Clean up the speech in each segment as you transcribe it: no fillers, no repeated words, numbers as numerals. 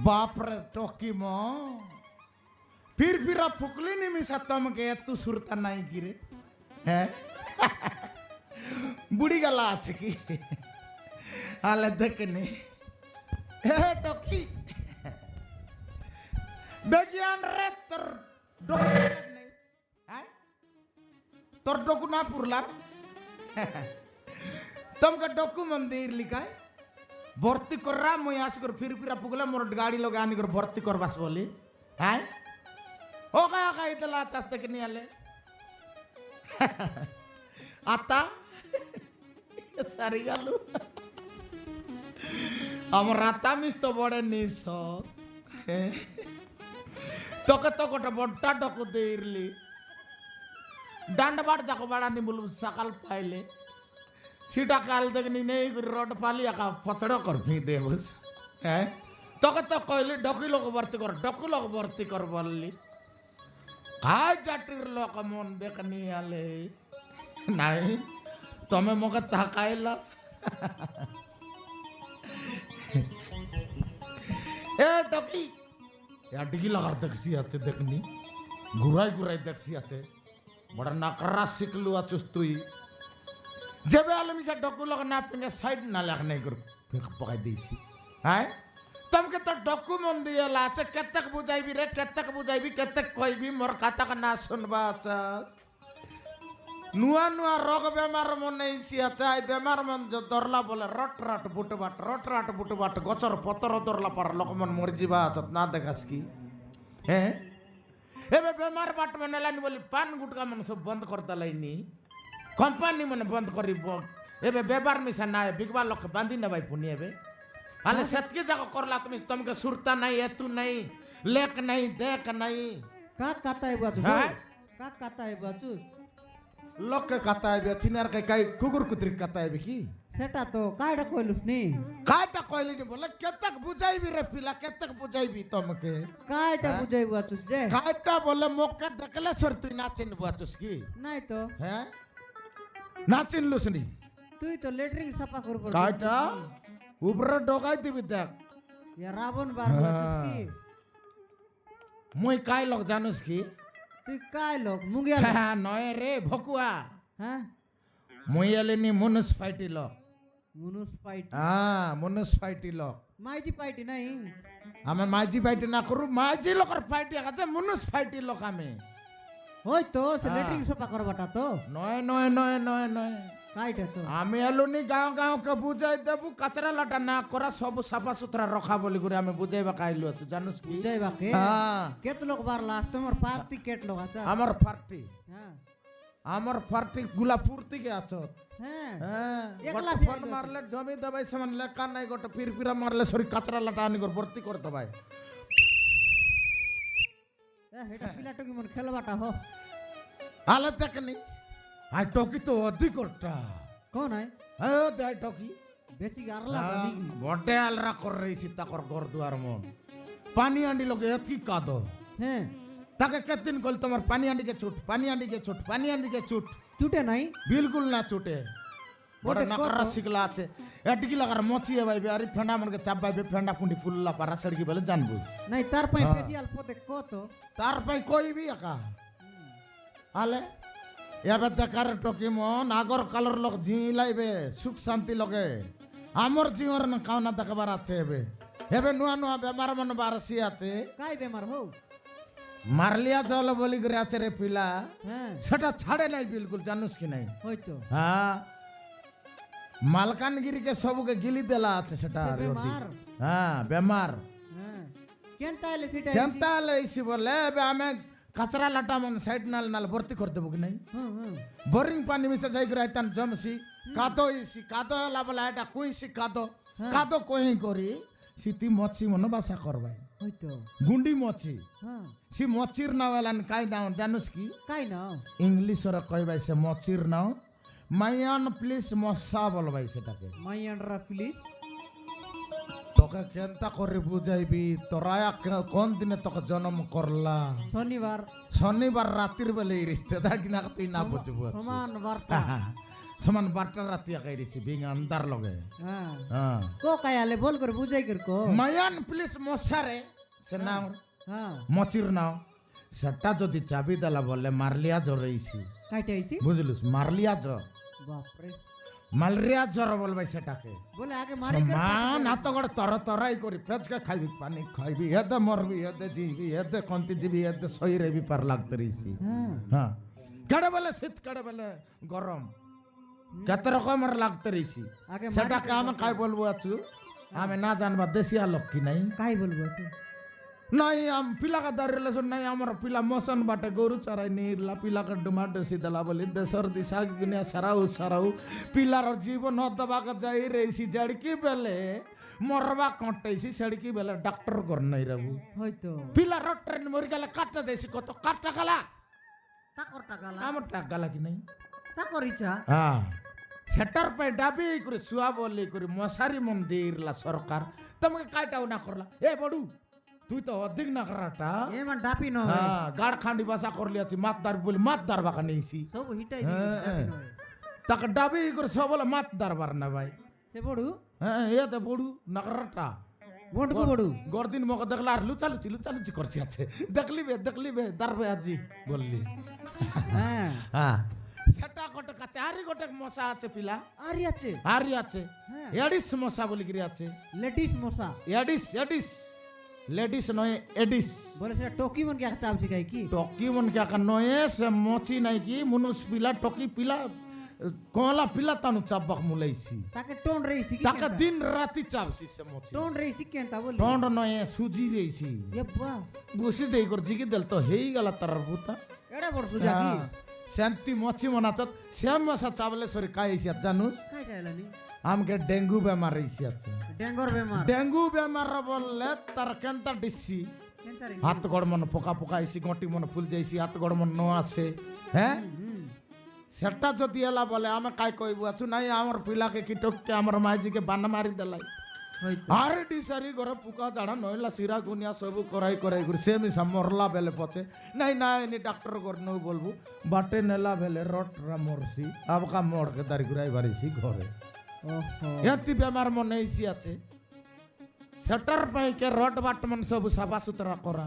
बाप रे टोकी मो फिर फुकली नहीं मिसा तमके तू सुरता नहीं गिरे हैं बुढ़ी गला আছে কি আলে দেখনি এ টকি বেজিয়ান রে তোর ডকু নাই হ্যাঁ তোর ডকু না পুরলার तमका डॉक्यूमेंट दे लिखा भर्ती कर रहा मैं आस कर फिर पुगला मोर गाड़ी लोग आने कर भर्ती कर बस बोली हैं हो गया इतला चाहते कि नहीं आले आता सारी गालू हम राता मिस तो बड़े निसो तो कटा बड्डा डॉकू दे इरली डांड बाट जाको बड़ा नहीं बोलूं सकाल पाइले सीटा काल तक नहीं रोड पाली आका पचड़ो कर फी दे बस हैं तो कहली डॉकी लोग भर्ती कर बोली काय जाटिर लोक मन देखनी आले नहीं तुम्हें मगे ताकाइला ए डॉकी या डिगी लगा देखसी आते देखनी घुराई देखसी आते बड़ा नकरा सिकलू आचुस तुई जब आलम इसे डॉक्यू लोग ना पेंगे साइड ना लगने कर पकाई देसी हैं तुम के तो डॉक्यूमेंट दिए लाचे केतक बुझाई भी रे केतक कोई भी मोर खाता का ना सुनबा अच्छा नुआ रोग बेमार मन नहीं सी अच्छा बेमार मन जो दरला बोले रट बुट बाट गचर पतर दरला पर लोक मन मर जीवा अच्छा ना देखास की हैं एबे बेमार बाट में नेलानी बोली पान गुटका मन सब बंद कर दलाइनी कंपनी मन बंद करी एबे बेबार मिसा ना बिगबा लोक बांधी न भाई पुनी एबे आले सतके जाको करला तुमके सुरता नहीं एतु नहीं लेक नहीं देख नहीं का काताय बातु का काताय बातु लोक के काताय बे चिनार के काई कुकुर कुतरी काताय बे की सेटा तो कायडा कोइलुस नी कायटा कोइली नी बोले केतक बुझाई भी रे पिला केतक बुझाई भी तुमके कायटा बुझाई बातुस जे कायटा बोले मोके देखले सर तू नाचिन बातुस की नहीं तो हैं नाचिन लुसनी তুই তো লেটরিং সাফা করব কাটা উপরে ডগাই দিবি দেখ ইয়া রাবণ বার কি মই কাই লোক জানোস কি তুই কাই লোক মুগিয়া হ্যাঁ নয় রে ভকুয়া হ্যাঁ মই এলেনি মুনিসিপালিটি লোক মুনিসিপালিটি হ্যাঁ মুনিসিপালিটি লোক মাইজি পাইটি নাই আমি মাইজি পাইটি না করু মাইজি লোকর পাইটি আছে মুনিসিপালিটি লোক আমি ওই তো সে লেটরিং সাফা করবাটা তো নয় কাইটা তো আমি এলুনি গাঁও কে বুঝাই দেবু কাচরা লাটা না করা সব সাফা সুতরা রখা বলি করে আমি বুঝাইবা কাইলু আছে জানোস কি বুঝাইবা কে হ্যাঁ কেত লোক বার লাস্ট তোমার পার্টি কেট লোক আছে আমার পার্টি হ্যাঁ আমার পার্টি গুলা পূর্তি কে আছো হ্যাঁ হ্যাঁ একলা ফোন মারলে জমি দবাই সমান লেখা নাই গোটা ফিরা মারলে সরি কাচরা লাটা আনি করে ভর্তি করে দবাই এটা পিলাটো কি মন খেলবাটা হো আলে দেখনি আই টকি তো অধিক ওটা কোন আই হ্যাঁ দেই টকি বেশি গারলা বড়ে আলরা কর রই সীতা কর ঘর দুয়ার মন পানি আন্ডি লগে এতকি কাদো হ্যাঁ তাকে কতদিন কল তোমার পানি আন্ডি কে ছুট ছুটে নাই बिल्कुल ना छूटे বড় নকরা শিখলা আছে এটকি লাগার মচি ভাই আরে ফেন্ডা মনকে চাপাই ফেন্ডা পুন্ডি ফুললা পারা সড়কি বলে জানবো নাই তার পাই স্পেশাল পদে কত তার পাই কই বি একা আলে এবে দেখার টকি মন আগর কালর লোক জিলাইবে সুখ শান্তি লগে আমর জীবন না কাউনা দেখবার আছে এবে নুয়া বেমার মন বারসি আছে কাই বেমার হো মারলিয়া জল বলি করে আছে রে পিলা হ্যাঁ সেটা ছাড়ে নাই বিলকুল জানুস কি নাই হয়তো হ্যাঁ মালকানগিরি কে সবকে গিলি দেলা আছে সেটা বেমার হ্যাঁ বেমার হ্যাঁ কেনতা এলে সেটা কেনতা এলে ইসি বলে এবে আমি কাচরা লাটা মন সাইড নাল ভর্তি করে দেবো কি নাই বোরিং পানি মিশে যাই করে আইতান জমসি কাদো এলা বলে এটা কুইসি কাদো কই করি সিতি মচি মন বাসা করবাই হয়তো গুন্ডি মচি হ্যাঁ সি মচির নাও এলান কাই নাও জানুস কি কাই নাও ইংলিশ রে কইবাই সে মচির নাও মাইয়ান প্লিজ মশা বলবাই সেটাকে মাইয়ানরা প্লিজ তোকে কেনতা করে বুঝাইবি তোরা কোন দিনে তোকে জন্ম করলা শনিবার শনিবার রাত্রির বেলে এই রিস্তেদার কিনা তুই না বুঝবো সমান বারটা সমান বারটা রাতিয়া কাইরিছি বিং আন্দার লগে হ্যাঁ হ্যাঁ কো কায়ালে বল করে বুঝাই কর কো মায়ান প্লিজ মশারে সে নাম হ্যাঁ মচির নাও সেটা যদি চাবি দেলা বলে মারলিয়া জ্বর হইছি কাইটা আইছি বুঝলিস মারলিয়া জ্বর বাপ রে মালরিয়া জ্বর বলবে সেটাকে বলে আগে মারি সমান হাত করে তরাই করি ফেচকে খাইবি পানি খাইবি এতে মরবি এতে জিবি এতে কন্তি জিবি এতে শরীরে বি পার লাগতে রইছি হ্যাঁ হ্যাঁ কেড়ে বেলে শীত কেড়ে বেলে গরম কত রকমের লাগতে রইছি আগে সেটাকে আমি কাই বলবো আছু আমি না জানবা দেশিয়া লক্ষ্মী নাই কাই বলবো তো নাই পিলাকে দাঁড়িয়ে নাই আমার পিলা মোশন বাটে গরু চড়াই নিলা পিলাকে ডুমা ডেসি দেলা বলি দেশর দিশা দুনিয়া সারাও পিলার জীবন দবাকে যাই রইছি জড়কি বেলে মরবা কটাইছি সেড়কি বেলে ডাক্তার কর নাই রাবু হয়তো পিলার ট্রেন মরি গেলে কাটটা দেছি কত কাটটা গালা তাকর টাকালা আমার টাক গালা কি নাই তাকর ইচ্ছা হ্যাঁ সেটার পাই ডাবি করে শুয়া বলি করে মশারি মন্দির লা সরকার তোমাকে কাইটাও না করলা এ বড়ু তুই তো অধিক না করাটা এ মান ডাপি ন হ্যাঁ গাড় খান্ডি বাসা করলি আছি মাতদার বলি মাতদার বাকা নেইছি সব হিটাই হ্যাঁ তাকে ডাবি করে সব বলে মাতদার বার না ভাই সে বড়ু হ্যাঁ এতে বড়ু নাকরাটা বড়কু বড়ু গরদিন মকে দেখলা আর লুচালুচি করছি আছে দেখলি বে দারবে আজি বললি হ্যাঁ হ্যাঁ সেটা গোটে কাছে আরি গোটে মশা আছে পিলা আরি আছে আরি আছে হ্যাঁ এডিস মশা বলি গিরি আছে লেডিস মশা এডিস লেডিস নয় এডিস বলে সেটা টকি মন কে চাপ শিখাই কি টকি মন क्या নয় সে মচি নাই কি মনুষ পিলা টকি পিলা কলা পিলা তানু চাপক মুলাইছি তাকে টোন রইছি কি তাকে দিন রাতি চাপছি সে মচি টোন রইছি কেন তা বলি টন্ড নয় সুজি রইছি এ বাহ বসি দেই কর জিকি দেল তো হেই গেল তার ভূতা এড়া বড় সুজা কি শান্তি মচি মনাত শ্যাম মশা চাবলে সরি কাইছি জানুস কাই চাইলানি আমকে ডেঙ্গু বেমার রইছি আছে ডেঙ্গর বেমার ডেঙ্গু বেমার বললে তার কেনটা ডিসি কেনতারে হাত গড় মন পোকা আইছি গটি মন ফুল যাইছি হাত গড় মন ন আছে হ্যাঁ সেটা যদি এলা বলে আমি কাই কইবু আছু নাই আমার পিলাকে কি টককে আমার মাইজিকে বানা মারি দেলাই হয়তো আরে ডিসারি ঘরে পুকা জাড়া নইলা সিরা গুনিয়া সবু করাই করে সে মিশা মরলা বেলে পচে নাই নি ডাক্তার কর নই বলবু বাটে নেলা বেলে রটরা মরছি আবকা মরকে দাঁড়ি ঘুরাই বাড়িছি ঘরে ওহো এতি বেমার মনে হইছি আছে সেটার পাইকে রট বাট মন সবু সাফা সুতরা করা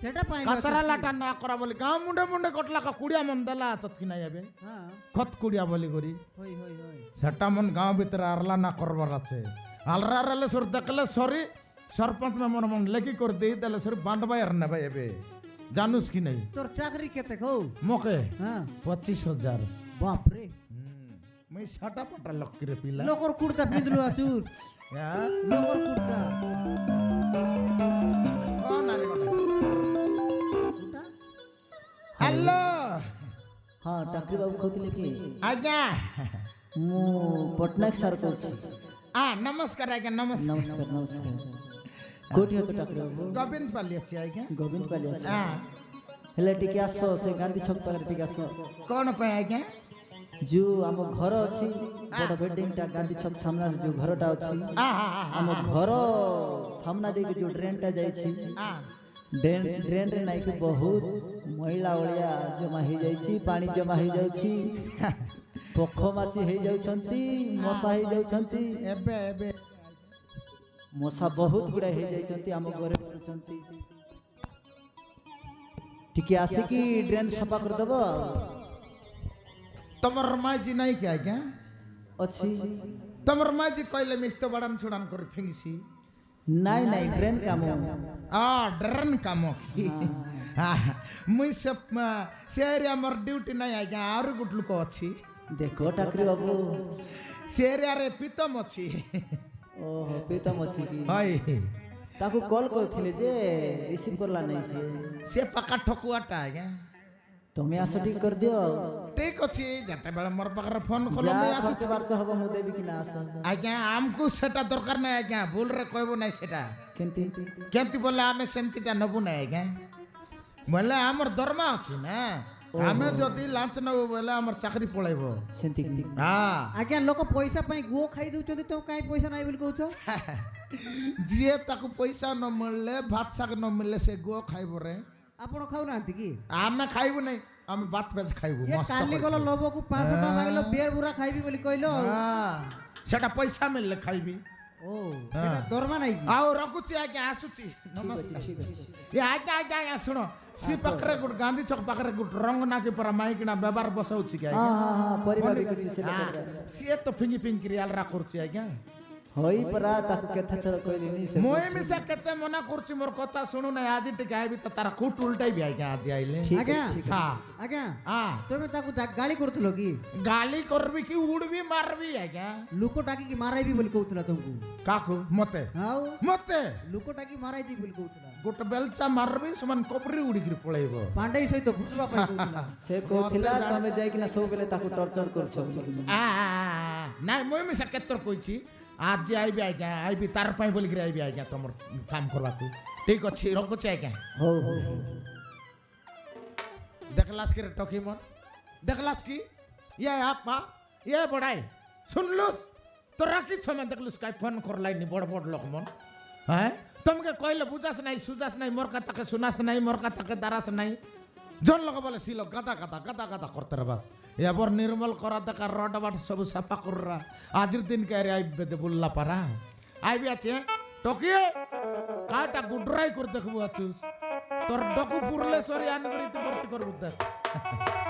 সেটা পাই কাচরা লাটা না করা বলি গাঁ মুন্ডে কটলা কা কুড়িয়া মন দেলা আছত কি নাই যাবে হ্যাঁ খত কুড়িয়া বলি করি হই সেটা মন গাঁ ভিতরে আরলা না করবার আছে আলরা আরলে সর দেখলে সরি সরপঞ্চ মন মন লেখি করে দেই তাহলে সরি বাঁধবাই আর না ভাই এবে জানুস কি নাই তোর চাকরি কেতে কও মকে হ্যাঁ 25,000 বাপ রে মই সাটা পাটা লক্কি রে পিলা লোকর কুর্তা পিঁধলো আচুর হ্যাঁ লোকর কুর্তা ও নারী কথা কুর্তা হ্যালো हाँ टाकरी बाबू कहते कि आज्ञा मु पटनायक सर कौची नमस्कार आज्ञा नमस्कार नमस्कार नमस्कार कोठी हतो टाकरी बाबू गोविंद पाली अच्छी आज्ञा गोविंद पाली আছে हाँ हेले टिके आसो से गांधी छक पाखरे टिके आसो कौन पे आज्ञा जो आम घर अछि बड़ बिल्डिंग टा गांधी छक सामना जो घरटा अछि आम घर सामना देके जो ड्रेन टा जाई छी ड्रेन रे नाइ के बहुत महिला ओलिया जमा हो जाई छी पानी जमा हो जाई छी पोख माछी हो जाई छंती मशा हो जाई छंती एबे एबे मशा बहुत गुड़ा हो जाई छंती आम घरे पड़छंती टिके आसी की ड्रेन सफा कर देबो तमर माई जी नहीं क्या आज्ञा अछि तमर माई जी कहले मिस्तो बड़न छुड़ान कर फिंगसी नाइ नाइ ड्रेन काम डरन कामो की मुई सब सेरिया मोर ड्यूटी नहीं आज्ञा आरु गुटलु को अछि देखो टाकरी बाबू सेरिया रे पितम अछि ओहो प्रीतम अछि की हाय ताकू कॉल करथिले जे रिसीव करला नहीं से पक्का ठकुआटा आज्ञा तुम्हें आस ठीक कर दियो ठीक अछि जते बेला मोर पाखरे फोन खोलो जा मैं आसी खर्च बार तो हबो मु देबी कि ना आस आज्ञा हमको सेटा दरकार नहीं आज्ञा भूल रे कहबो नहीं सेटा केंती केंति बोले आमे सेंतिटा नबु नहीं आज्ञा बोले हमर दरमा अछि ना आमे जदी लांच नबु बोले हमर चाकरी पळाइबो सेंती हां आज्ञा लोक पैसा पाई गो खाई दउचंदी तो काई पैसा नाही बोल कहउछ जिए ताकू पैसा न मिलले भात शाक न मिलले से गो खाइबो रे आपण खाउ नांती की आमे खाइबो नहीं আমি ভাত পেঁয়াজ খাইব এ কালি গলো লোবকু 500 টাকা মাগলো বের বুড়া খাইবি বলি কইলো সেটা পয়সা মিললে খাইবি ও সেটা দরমা নাই কি ଆଉ ରଖୁଛି ଆଜ୍ଞା ଆସୁଛି ନମସ୍କାର ঠিক আছে ଏ ଆଜ୍ଞା ଆଜ୍ଞା ଆଜ୍ଞା ଶୁଣ ସେ ପାଖରେ ଗୋଟେ ଗାନ୍ଧୀ ଛକ ପାଖରେ ଗୋଟେ ରଙ୍ଗ ନାକି ପରା ମାଇକିନା ବ୍ୟବହାର ବସାଉଛି କି ହଁ ଆଜ୍ଞା ହଁ ହଁ ପରିବା ବିକୁଛି ସେ ହଁ, ସିଏ ତ ଫିଙ୍ଗି ଫିଙ୍ଗିରି ଆଲରା କରୁଛି ଆଜ୍ଞା ହଇ ପରା ତାକୁ କେତେ ଥର କହିଲିନି ସେ ମୁଁ ମିଶା କେତେ ମନା କରୁଛି ମୋର କଥା ଶୁଣୁ ନାହିଁ ଆଜି ଟିକେ ଆଇବି ତ ତାର କୁଟ ଉଲ୍ଟାଇବି ଆଜ୍ଞା ଆଜି ଆଇଲେ ঠিক ଆଜ୍ଞା আছে ঠিক ହଁ ଆଜ୍ଞା ହଁ তুমি ତାକୁ ଗାଳି କରୁଥିଲ କି ଗାଳି କରିବି କି ଉଡବି ମାରବି ଆଜ୍ଞା ଲୋକ ଡାକିକି ମାରାଇବି ବୋଲି କହୁଥିଲା ତମକୁ କାକୁ ମତେ ଆଉ ମତେ ଲୋକ ଡାକି ମାରାଇଦି ବୋଲି କହୁଥିଲା ଗୋଟେ ବେଲଚା ମାରବି ସେମାନେ କପରି ଉଡିକିରି ପଳେଇବ ପାଣ୍ଡେଇ ସହିତ ଭୁସିବା ପାଇଁ କହୁଥିଲା ସେ କହୁଥିଲା ତମେ ଯାଇକିନା ସବୁବେଳେ ତାକୁ ଟର୍ଚର କରୁଛ ନାଇଁ ମୁଁ ମିଶା କେତେ କହିଛି ଆଜି ଆଇବି ଆଜ୍ଞା ଆଇବି ତାର ପାଇଁ ବୋଲିକିରି ଆଇବି ଆଜ୍ଞା ତମର କାମ କରିବାକୁ ଠିକ ଅଛି ରଖୁଛି ଆଜ୍ଞା ହଉ ହଉ देखलास के टोकी मन देखलास की ये आपा ये बड़ाई सुन लो तो राखी समय देखलुस काय फोन कर लाई नि बड़ बड़ लोक मन हैं तुमके कहले बुझास नहीं सुजास नहीं मोर कथा के सुनास नहीं मोर कथा के दारास नहीं जन लोग बोले सी लोग गदा गदा गदा गदा करते रे बस ये बर निर्मल करा दका रोड बाट सब सफा कर रहा आजर दिन कह रे आई बेदे बुल्ला पारा आई भी आछे टोकी काटा गुडराई कर देखबो आछुस তোর ডকু পুরলে সরি আনগরি তো ভর্তি করব